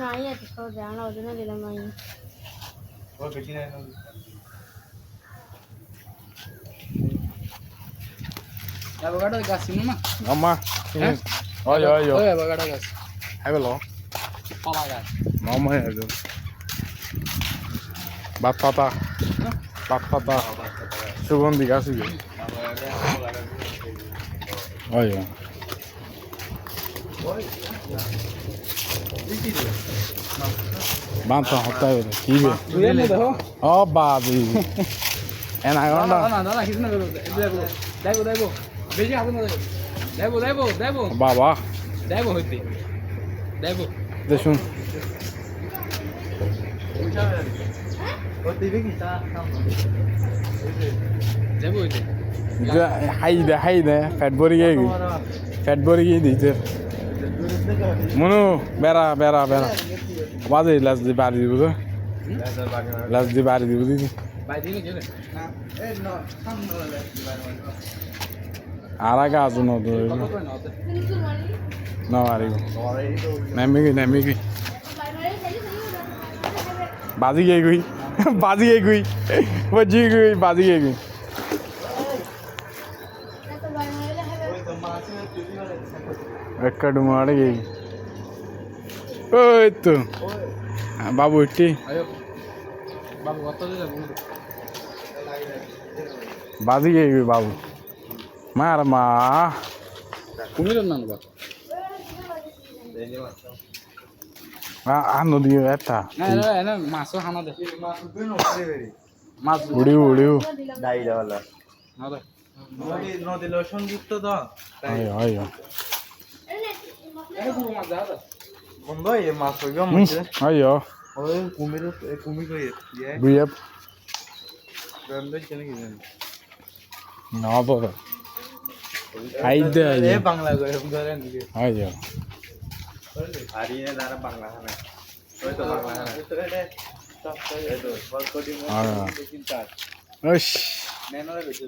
নাই এত সহজ জানা ওই জন্য দিলাম আমি ও বেশি নাই avocado গাছ চিনো না Mama. Oi, oi, ওই oi. avocado গাছ Hai bello. কলা গাছ Mama ya itu. Batata. Batata. Sugandhi গাছ itu. Oh ya. Banta hotta है kibe. তুই এনে দেখো Oh babi. Enak kan? না না না কিছু না দেখো দেখো দেখো বেশি হবে না দেখো দেখো দেখো Baba. দেখো হইতে দেখো Desun. ও দিবে কি তা দেখো হইতে Hai deh. Fat bori gay. Fat bori gay dice. Munu, bera. Baze las di bari di budo. Las di bari di budo. ভাই দিলে গেলে এ ন সামনে Araga azu no do. কত কই না ওতে No arigo. অলরেডি তো Nemi. Bazi gay gui. Bazi gay gui. Baji gui, bazi gay gui. এত বাই মারলে হবে ওই তো মাছ তুই মানে Ekkadu maade gay. Oi to. Babu itti. আয়ো বাবু কত দিলে বলুন Bazi gay gui babu. Mar ma. কুমির না না Anu dia eta. না না না মাছও হানা দে মাছ তুই ন করে বেরি মাছ Udiu. ডাই দাওলা না দে নদী লোশন যুক্ত তো তাই Ayo. এই পুরো মাছ দাও বন্ধ এই মাছ হইব মধ্যে Ayo. ওই কুমির কই ইয়ে Buyap. বন্ধ কেন কি জানি No baba. Aida এ aja. বাংলা কই ধরে নিকে Ayo. হারিয়ে দাঁড়া বাংলা খানা ওই তো বাংলা খানা এই তো বল কোটি Ah. চিন্তা Osh. নেনরে বেঁচে